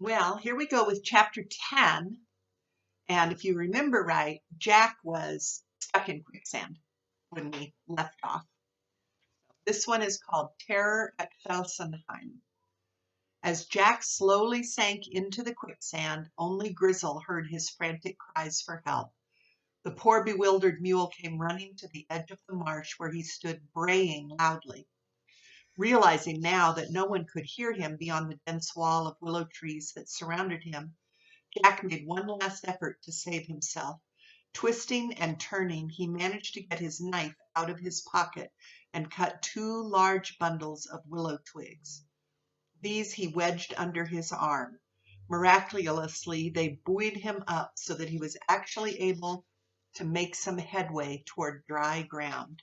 Well, here we go with chapter 10. And if you remember right, Jack was stuck in quicksand when we left off. This one is called Terror at Felsenheim. As Jack slowly sank into the quicksand, only Grizzle heard his frantic cries for help. The poor bewildered mule came running to the edge of the marsh where he stood braying loudly. Realizing now that no one could hear him beyond the dense wall of willow trees that surrounded him, Jack made one last effort to save himself. Twisting and turning, he managed to get his knife out of his pocket and cut two large bundles of willow twigs. These he wedged under his arm. Miraculously, they buoyed him up so that he was actually able to make some headway toward dry ground.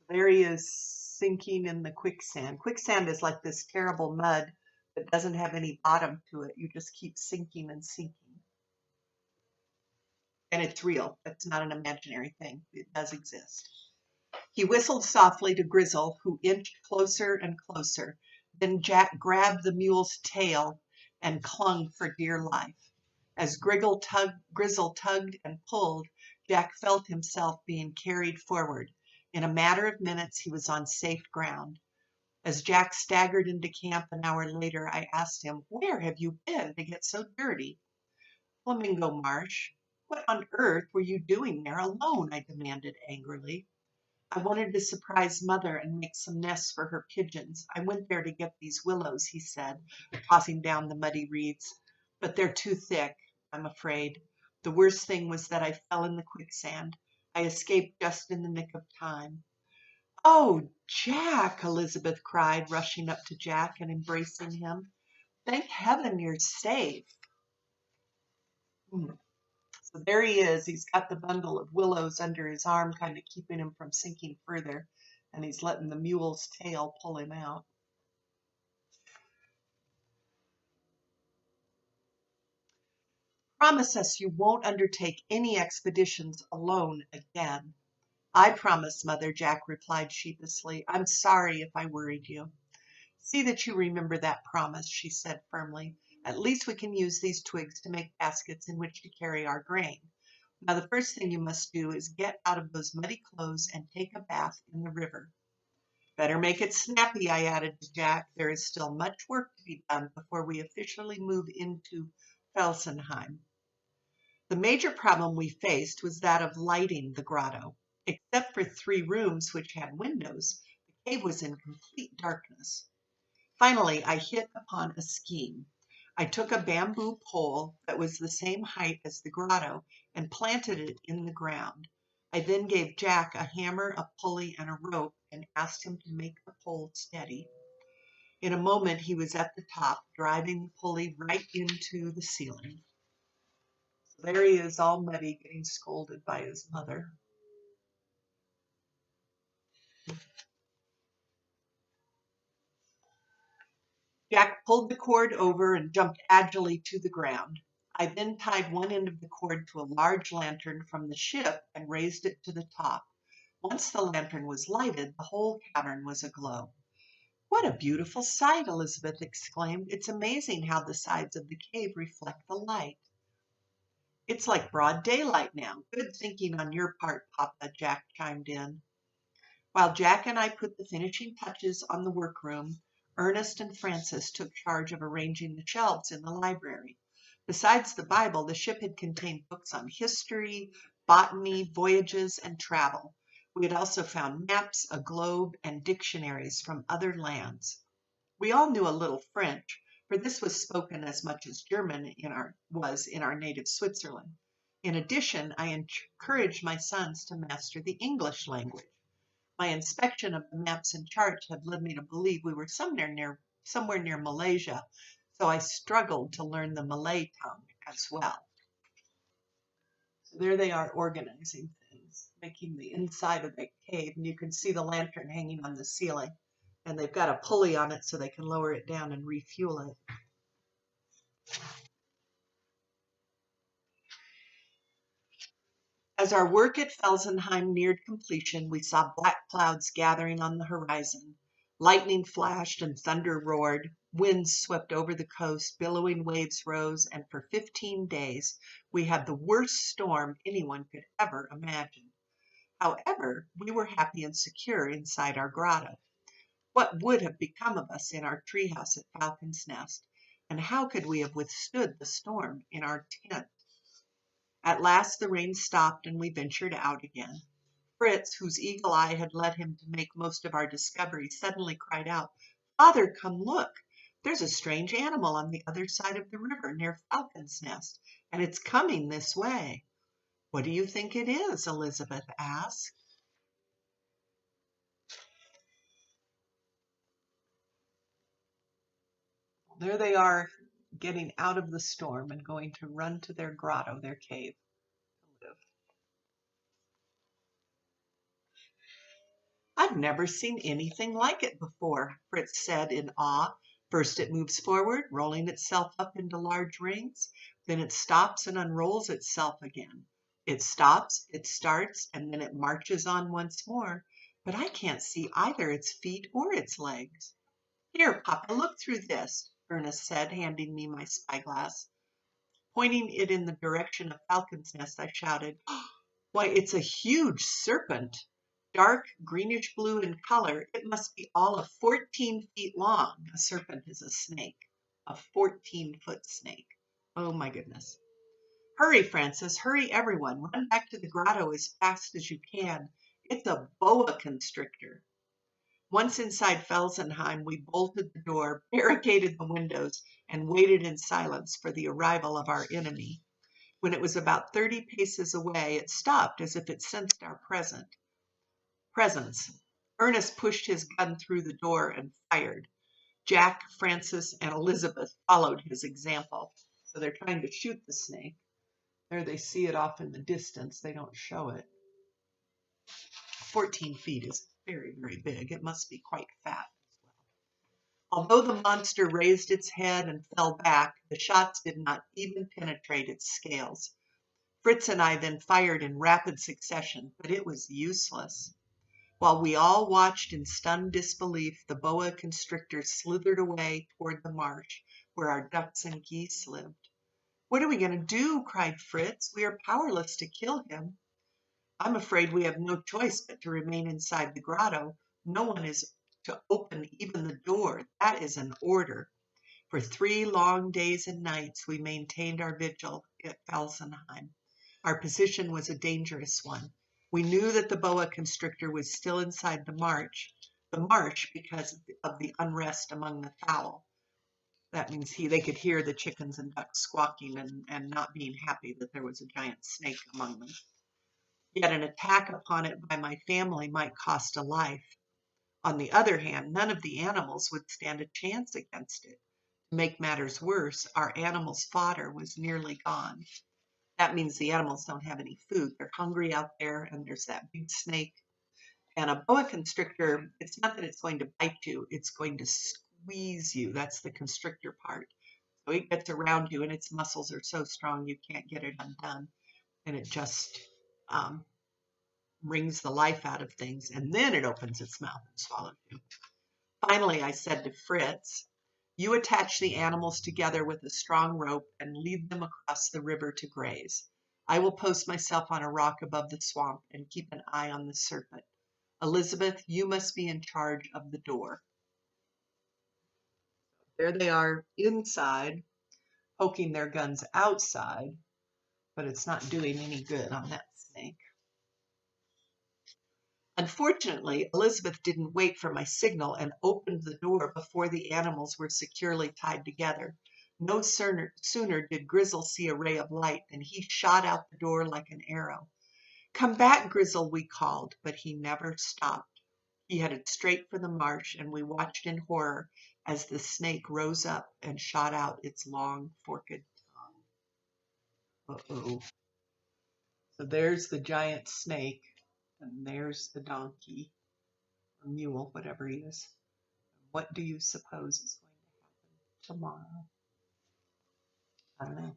There he is sinking in the quicksand. Quicksand is like this terrible mud that doesn't have any bottom to it. You just keep sinking and sinking. And it's real. It's not an imaginary thing. It does exist. He whistled softly to Grizzle, who inched closer and closer. Then Jack grabbed the mule's tail and clung for dear life. As Grizzle tugged and pulled, Jack felt himself being carried forward. In a matter of minutes, he was on safe ground. As Jack staggered into camp an hour later, I asked him, "Where have you been to get so dirty?" "Flamingo Marsh." "What on earth were you doing there alone?" I demanded angrily. "I wanted to surprise Mother and make some nests for her pigeons. I went there to get these willows," he said, tossing down the muddy reeds. "But they're too thick, I'm afraid. The worst thing was that I fell in the quicksand. I escaped just in the nick of time." "Oh, Jack!" Elizabeth cried, rushing up to Jack and embracing him. "Thank heaven you're safe." So there he is. He's got the bundle of willows under his arm, kind of keeping him from sinking further, and he's letting the mule's tail pull him out. "Promise us you won't undertake any expeditions alone again." "I promise, Mother," Jack replied sheepishly. "I'm sorry if I worried you." "See that you remember that promise," she said firmly. "At least we can use these twigs to make baskets in which to carry our grain. Now the first thing you must do is get out of those muddy clothes and take a bath in the river." "Better make it snappy," I added to Jack. "There is still much work to be done before we officially move into Felsenheim." The major problem we faced was that of lighting the grotto. Except for 3 rooms which had windows, the cave was in complete darkness. Finally, I hit upon a scheme. I took a bamboo pole that was the same height as the grotto and planted it in the ground. I then gave Jack a hammer, a pulley, and a rope and asked him to make the pole steady. In a moment, he was at the top, driving the pulley right into the ceiling. So there he is, all muddy, getting scolded by his mother. Jack pulled the cord over and jumped agilely to the ground. I then tied one end of the cord to a large lantern from the ship and raised it to the top. Once the lantern was lighted, the whole cavern was aglow. "What a beautiful sight!" Elizabeth exclaimed. "It's amazing how the sides of the cave reflect the light." "It's like broad daylight now. Good thinking on your part, Papa," Jack chimed in. While Jack and I put the finishing touches on the workroom, Ernest and Francis took charge of arranging the shelves in the library. Besides the Bible, the ship had contained books on history, botany, voyages, and travel. We had also found maps, a globe, and dictionaries from other lands. We all knew a little French, for this was spoken as much as German was in our native Switzerland. In addition, I encouraged my sons to master the English language. My inspection of the maps and charts had led me to believe we were somewhere near Malaysia, so I struggled to learn the Malay tongue as well. So there they are organizing things, making the inside of the cave, and you can see the lantern hanging on the ceiling, and they've got a pulley on it so they can lower it down and refuel it. As our work at Felsenheim neared completion, we saw black clouds gathering on the horizon. Lightning flashed and thunder roared. Winds swept over the coast, billowing waves rose, and for 15 days we had the worst storm anyone could ever imagine. However, we were happy and secure inside our grotto. What would have become of us in our treehouse at Falcon's Nest? And how could we have withstood the storm in our tent? At last the rain stopped and we ventured out again. Fritz, whose eagle eye had led him to make most of our discoveries, suddenly cried out, "Father, come look! There's a strange animal on the other side of the river near Falcon's Nest, and it's coming this way." "What do you think it is?" Elizabeth asked. There they are, getting out of the storm and going to run to their grotto, their cave, to live. "I've never seen anything like it before," Fritz said in awe. "First it moves forward, rolling itself up into large rings. Then it stops and unrolls itself again. It stops, it starts, and then it marches on once more. But I can't see either its feet or its legs." "Here, Papa, look through this," Ernest said, handing me my spyglass. Pointing it in the direction of Falcon's Nest, I shouted, "Why, it's a huge serpent! Dark greenish blue in color. It must be all of 14 feet long." A serpent is a snake, a 14-foot snake. Oh my goodness. "Hurry, Francis, hurry everyone. Run back to the grotto as fast as you can. It's a boa constrictor." Once inside Felsenheim, we bolted the door, barricaded the windows, and waited in silence for the arrival of our enemy. When it was about 30 paces away, it stopped as if it sensed our presence. Ernest pushed his gun through the door and fired. Jack, Francis, and Elizabeth followed his example. So they're trying to shoot the snake. There they see it off in the distance. They don't show it. 14 feet is very, very big. It must be quite fat as well. Although the monster raised its head and fell back, the shots did not even penetrate its scales. Fritz and I then fired in rapid succession, but it was useless. While we all watched in stunned disbelief, the boa constrictor slithered away toward the marsh where our ducks and geese lived. "What are we going to do?" cried Fritz. "We are powerless to kill him." "I'm afraid we have no choice but to remain inside the grotto. No one is to open even the door. That is an order." For 3 long days and nights we maintained our vigil at Felsenheim. Our position was a dangerous one. We knew that the boa constrictor was still inside the marsh because of the unrest among the fowl. That means they could hear the chickens and ducks squawking and not being happy that there was a giant snake among them. Yet an attack upon it by my family might cost a life. On the other hand, none of the animals would stand a chance against it. To make matters worse, our animals' fodder was nearly gone. That means the animals don't have any food. They're hungry out there, and there's that big snake. And a boa constrictor, it's not that it's going to bite you, it's going to squeeze you. That's the constrictor part. So it gets around you, and its muscles are so strong you can't get it undone. And it just wrings the life out of things, and then it opens its mouth and swallows you. Finally, I said to Fritz, "You attach the animals together with a strong rope and lead them across the river to graze. I will post myself on a rock above the swamp and keep an eye on the serpent. Elizabeth, you must be in charge of the door." There they are inside, poking their guns outside, but it's not doing any good on that snake. Unfortunately, Elizabeth didn't wait for my signal and opened the door before the animals were securely tied together. No sooner did Grizzle see a ray of light than he shot out the door like an arrow. "Come back, Grizzle," we called, but he never stopped. He headed straight for the marsh, and we watched in horror as the snake rose up and shot out its long, forked tongue. Uh-oh. So there's the giant snake, and there's the donkey. Mule, whatever he is. What do you suppose is going to happen tomorrow? I don't know.